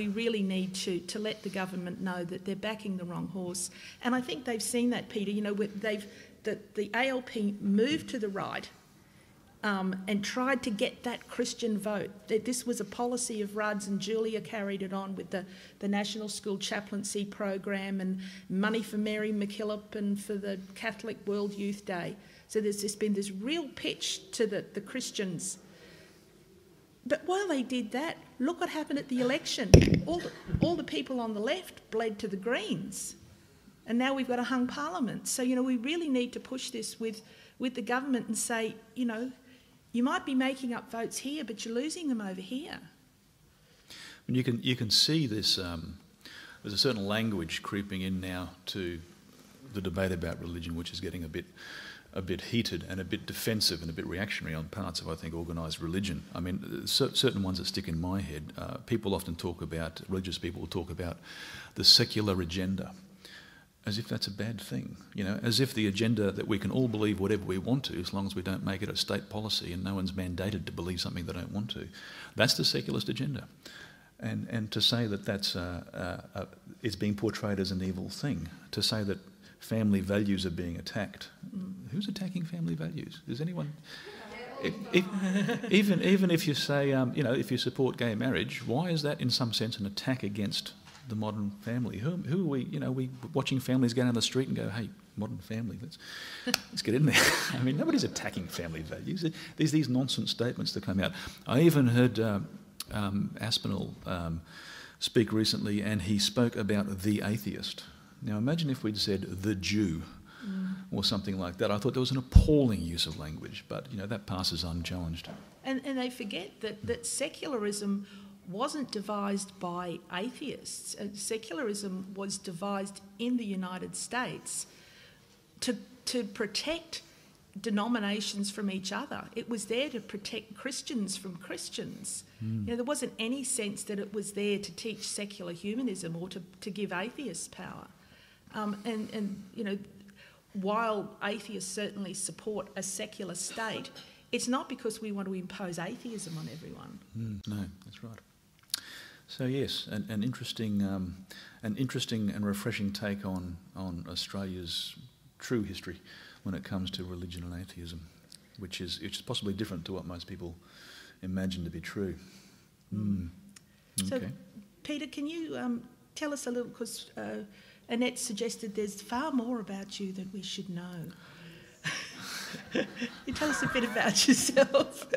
We really need to let the government know that they're backing the wrong horse. And I think they've seen that, Peter. You know, the ALP moved to the right and tried to get that Christian vote. This was a policy of Rudd's, and Julia carried it on with the National School Chaplaincy Program and money for Mary MacKillop and for the Catholic World Youth Day. So there's just been this real pitch to the Christians. But while they did that, look what happened at the election. All the people on the left bled to the Greens. And now we've got a hung parliament. So, you know, we really need to push this with the government and say, you know, you might be making up votes here, but you're losing them over here. And you can see this, there's a certain language creeping in now to the debate about religion, which is getting a bit heated and a bit defensive and a bit reactionary on parts of, I think, organised religion. I mean, certain ones that stick in my head, people often talk about, religious people talk about the secular agenda, as if that's a bad thing, you know, as if the agenda that we can all believe whatever we want to, as long as we don't make it a state policy and no one's mandated to believe something they don't want to. That's the secularist agenda. And to say that that's it's being portrayed as an evil thing, to say that family values are being attacked. Who's attacking family values? Is anyone? Even if you say, you know, if you support gay marriage, why is that in some sense an attack against the modern family? Who are we? You know, we watching families go down the street and go, "Hey, modern family, let's get in there." I mean, nobody's attacking family values. There's these nonsense statements that come out. I even heard Aspinall speak recently, and he spoke about the atheist. Now, imagine if we'd said the Jew or something like that. I thought there was an appalling use of language, but you know that passes unchallenged. And they forget that secularism wasn't devised by atheists. Secularism was devised in the United States to protect denominations from each other. It was there to protect Christians from Christians. You know, there wasn't any sense that it was there to teach secular humanism or to give atheists power. And you know, while atheists certainly support a secular state, it's not because we want to impose atheism on everyone. No, that's right. So yes, an interesting and refreshing take on Australia's true history when it comes to religion and atheism, which is possibly different to what most people imagine to be true. So, Okay. Peter, can you tell us a little, because Annette suggested there's far more about you that we should know. You tell us a bit about yourself.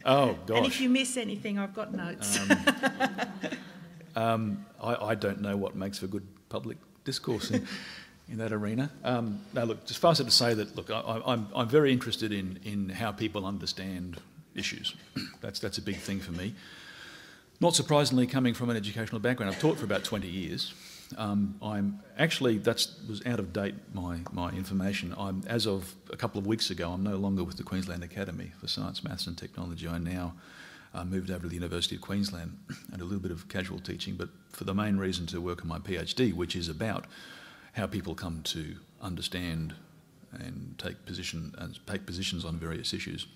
Oh, gosh. And if you miss anything, I've got notes. I don't know what makes for good public discourse in that arena. No, look, just fast to say that, look, I'm very interested in how people understand issues. That's a big thing for me. Not surprisingly, coming from an educational background, I've taught for about 20 years. I'm actually, that was out of date, my information. As of a couple of weeks ago, I'm no longer with the Queensland Academy for Science, Maths and Technology. I now moved over to the University of Queensland and a little bit of casual teaching, but for the main reason to work on my PhD, which is about how people come to understand and take positions on various issues.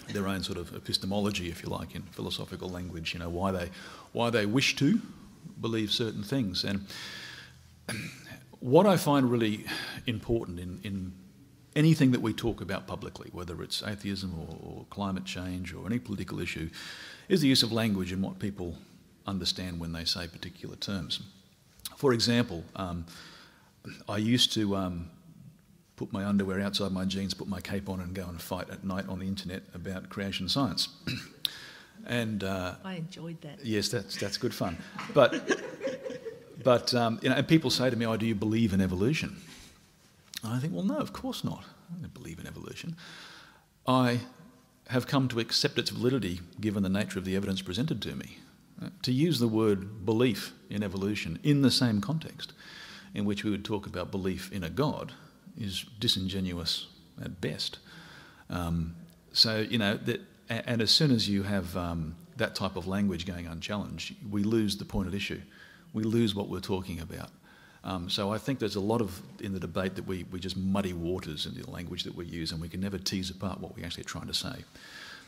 Their own sort of epistemology, if you like, in philosophical language, you know, why they wish to believe certain things. And what I find really important in anything that we talk about publicly, whether it's atheism or climate change or any political issue, is the use of language and what people understand when they say particular terms. For example, I used to put my underwear outside my jeans, put my cape on and go and fight at night on the internet about creation science. And I enjoyed that. Yes, that's good fun. But you know, and people say to me, "Oh, do you believe in evolution?" And I think, well, no, of course not. I don't believe in evolution. I have come to accept its validity given the nature of the evidence presented to me. To use the word belief in evolution in the same context in which we would talk about belief in a God is disingenuous at best. So, you know, and as soon as you have that type of language going unchallenged, we lose the point at issue. We lose what we're talking about. So I think there's a lot of, in the debate, that we just muddy waters in the language that we use, and we can never tease apart what we're actually trying to say.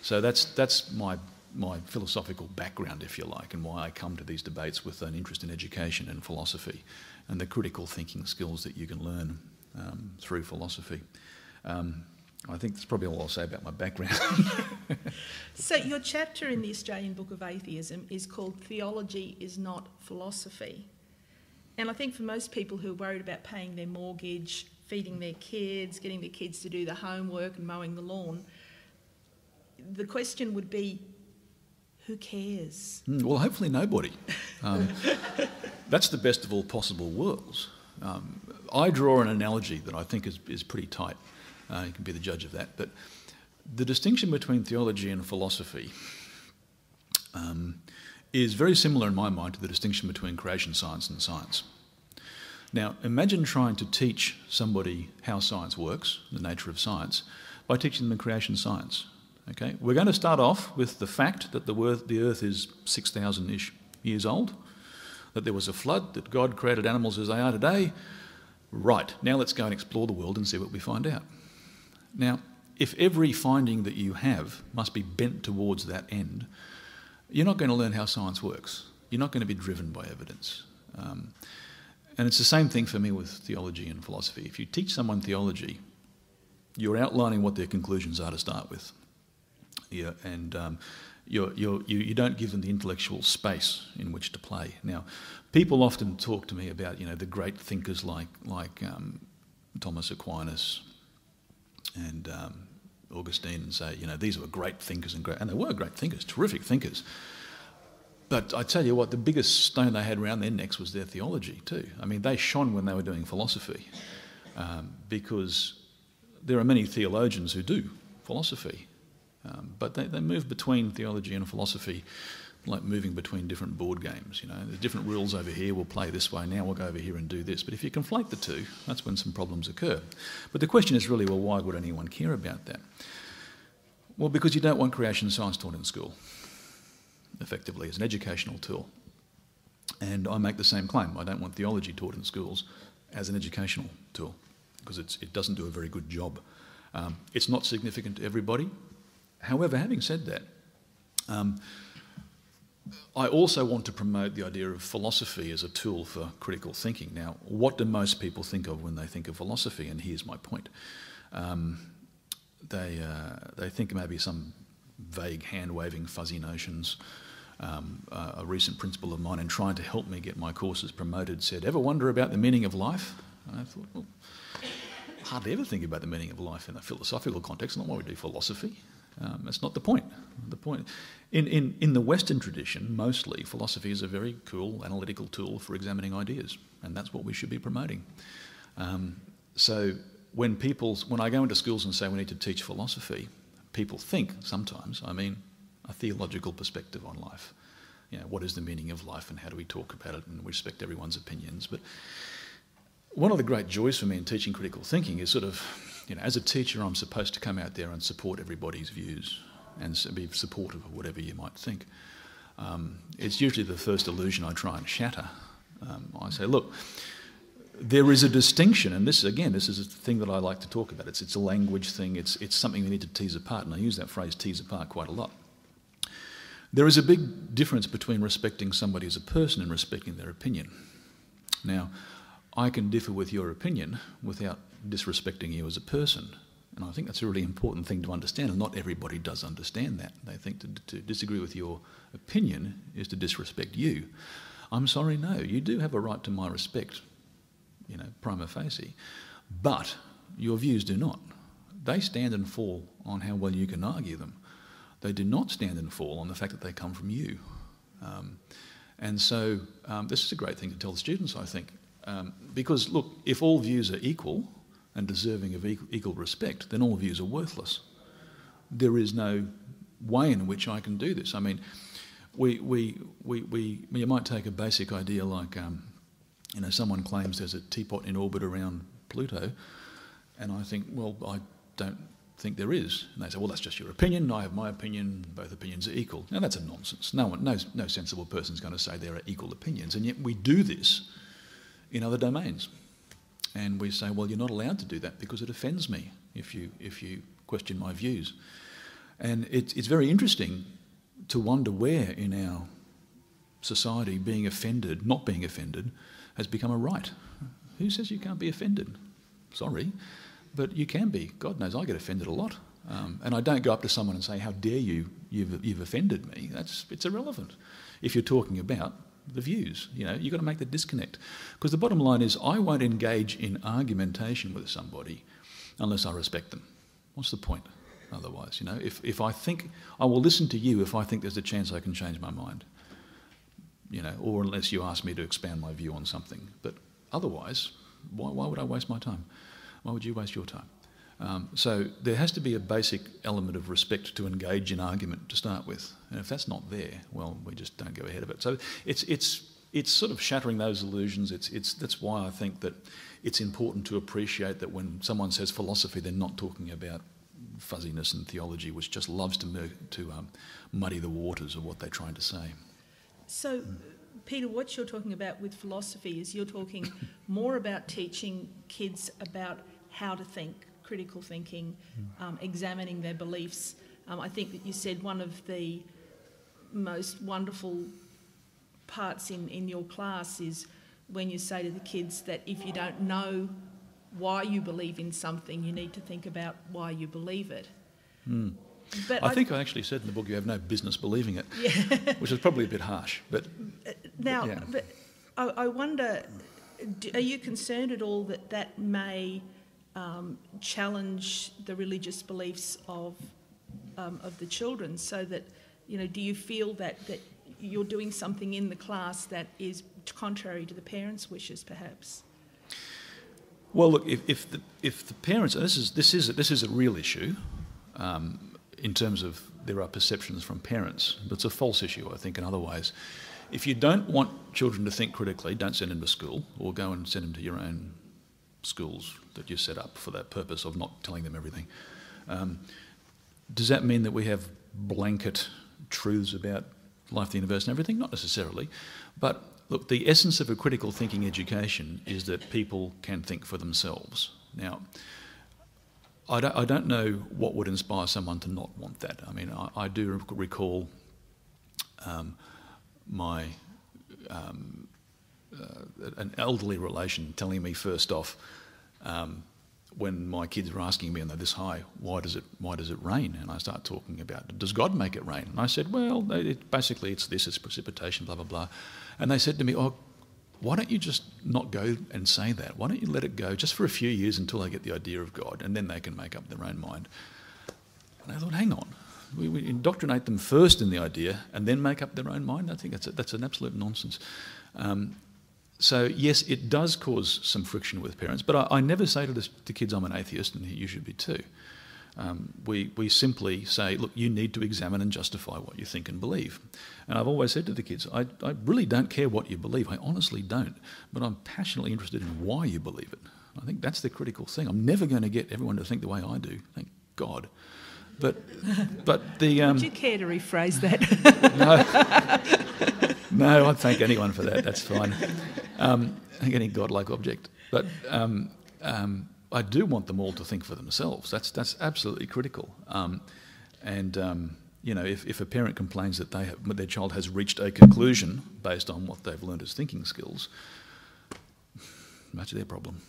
So that's my my philosophical background, if you like, and why I come to these debates with an interest in education and philosophy and the critical thinking skills that you can learn through philosophy. I think that's probably all I'll say about my background. So your chapter in the Australian Book of Atheism is called Theology is Not Philosophy. And I think for most people who are worried about paying their mortgage, feeding their kids, getting their kids to do the homework and mowing the lawn, the question would be, who cares? Well, hopefully nobody. That's the best of all possible worlds. I draw an analogy that I think is pretty tight. You can be the judge of that. But the distinction between theology and philosophy is very similar in my mind to the distinction between creation science and science. Now, imagine trying to teach somebody how science works, the nature of science, by teaching them creation science. Okay? We're going to start off with the fact that the Earth is 6,000-ish years old, that there was a flood, that God created animals as they are today. Right, now let's go and explore the world and see what we find out. Now, if every finding that you have must be bent towards that end, you're not going to learn how science works. You're not going to be driven by evidence. And it's the same thing for me with theology and philosophy. If you teach someone theology, you're outlining what their conclusions are to start with. Yeah, and you don't give them the intellectual space in which to play. Now, people often talk to me about, the great thinkers like Thomas Aquinas and Augustine, and say, these were great thinkers and they were great thinkers, terrific thinkers. But I tell you what, the biggest stone they had around their necks was their theology too. I mean, they shone when they were doing philosophy, because there are many theologians who do philosophy, but they move between theology and philosophy like moving between different board games. There's different rules over here, we'll play this way, now we'll go over here and do this. But if you conflate the two, that's when some problems occur. But the question is really, well, why would anyone care about that? Well, because you don't want creation science taught in school, effectively, as an educational tool. And I make the same claim. I don't want theology taught in schools as an educational tool, because it doesn't do a very good job. It's not significant to everybody. However, having said that, I also want to promote the idea of philosophy as a tool for critical thinking. Now, what do most people think of when they think of philosophy? And here's my point. They think maybe some vague hand-waving fuzzy notions. A recent principal of mine, in trying to help me get my courses promoted, said, "Ever wonder about the meaning of life?" And I thought, well, hardly ever think about the meaning of life in a philosophical context, not why we do philosophy. That's not the point. The point, in the Western tradition, mostly, philosophy is a very cool analytical tool for examining ideas, and that's what we should be promoting. So when I go into schools and say we need to teach philosophy, people think sometimes I mean a theological perspective on life. What is the meaning of life and how do we talk about it and respect everyone's opinions? But one of the great joys for me in teaching critical thinking is sort of, as a teacher, I'm supposed to come out there and support everybody's views and be supportive of whatever you might think. It's usually the first illusion I try and shatter. I say, look, there is a distinction, and this is a thing that I like to talk about. It's a language thing. It's something we need to tease apart, and I use that phrase "tease apart" quite a lot. There is a big difference between respecting somebody as a person and respecting their opinion. Now, I can differ with your opinion without disrespecting you as a person, and I think that's a really important thing to understand, and not everybody does understand that. They think to disagree with your opinion is to disrespect you. I'm sorry, no, you do have a right to my respect, prima facie, but your views do not. They stand and fall on how well you can argue them. They do not stand and fall on the fact that they come from you. And so this is a great thing to tell the students, I think, because, look, if all views are equal and deserving of equal respect, then all views are worthless. There is no way in which I can do this. I mean, you might take a basic idea like, someone claims there's a teapot in orbit around Pluto, and I think, well, I don't think there is. And they say, well, that's just your opinion, I have my opinion, both opinions are equal. Now, that's a nonsense. No sensible person is going to say there are equal opinions, and yet we do this in other domains. And we say, well, you're not allowed to do that because it offends me if you question my views. And it's very interesting to wonder where in our society not being offended, has become a right. Who says you can't be offended? Sorry, but you can be. God knows I get offended a lot. And I don't go up to someone and say, how dare you, you've offended me. It's irrelevant if you're talking about the views. You've got to make the disconnect. Because the bottom line is, I won't engage in argumentation with somebody unless I respect them. What's the point otherwise? If I think, I will listen to you if I think there's a chance I can change my mind. Or unless you ask me to expand my view on something. But otherwise, why would I waste my time? Why would you waste your time? So there has to be a basic element of respect to engage in argument to start with. And if that's not there, well, we just don't go ahead of it. So it's sort of shattering those illusions. That's why I think that it's important to appreciate that when someone says philosophy, they're not talking about fuzziness and theology, which just loves to muddy the waters of what they're trying to say. So, Peter, what you're talking about with philosophy is you're talking more about teaching kids about how to think, critical thinking, examining their beliefs. I think that you said one of the most wonderful parts in your class is when you say to the kids that if you don't know why you believe in something, you need to think about why you believe it. But I think I actually said in the book you have no business believing it, which is probably a bit harsh. But I wonder, are you concerned at all that may challenge the religious beliefs of the children? So that do you feel that you're doing something in the class that is contrary to the parents' wishes, perhaps? Well, look, if the parents, and this is a real issue. In terms of there are perceptions from parents, but it's a false issue, I think, in other ways. If you don't want children to think critically, don't send them to school, or go and send them to your own schools that you set up for that purpose of not telling them everything. Does that mean that we have blanket truths about life, the universe and everything? Not necessarily. But look, the essence of a critical thinking education is that people can think for themselves. Now, I don't know what would inspire someone to not want that. I mean, I do recall an elderly relation telling me first off, when my kids were asking me, and they're this high, why does it rain? And I start talking about, does God make it rain? And I said, well, basically it's precipitation, blah, blah, blah. And they said to me, oh, why don't you just not go and say that? Why don't you let it go just for a few years until they get the idea of God, and then they can make up their own mind? And I thought, hang on, we indoctrinate them first in the idea and then make up their own mind? I think that's an absolute nonsense. So yes, it does cause some friction with parents, but I never say to kids, I'm an atheist and you should be too. We simply say, look, you need to examine and justify what you think and believe. And I've always said to the kids, I really don't care what you believe, I honestly don't, but I'm passionately interested in why you believe it. I think that's the critical thing. I'm never going to get everyone to think the way I do, thank God. But the... Would you care to rephrase that? No, I'd thank anyone for that, that's fine. Thank any godlike object. But... I do want them all to think for themselves. That's absolutely critical. If a parent complains that their child has reached a conclusion based on what they've learned as thinking skills, that's their problem.